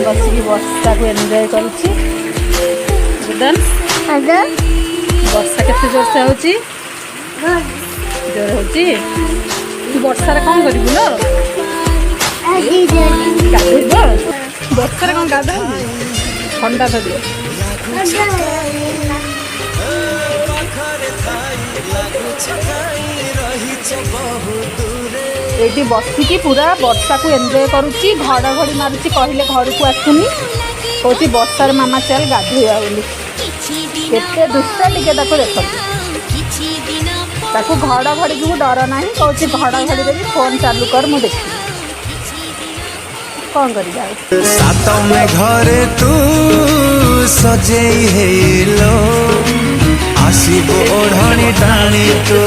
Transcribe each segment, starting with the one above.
बसिक वर्षा को एंजॉय करुच्ची वर्षा केते जोर से होची जोर होची तू वर्षा रे कौन करिबु न गाधेब वर्षा रे कौन गाधा ठंडा थदियो ये बसिकी पूरा वर्षा को एंजॉय करुच्ची घड़घड़ी मारुच्ची कहले घर को आसुनी कौची वर्षार मामा चल गाधोया बोली केते दुष्ट टिके ताको देख ताको घड़घड़ी को डर ना कौची घड़घड़ी रे फोन चालू कर मु देखी कौन करी सात में घरे तू सजेई हेलो आसिब ओढ़णी टाणी तू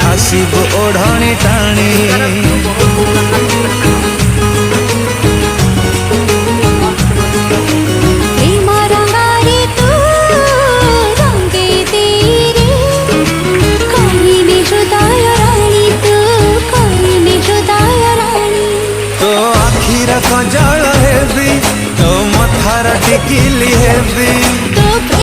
आसिब ओढ़णी टाणी तो आखिर कजल हेबी तो मथार टिकिली हेबी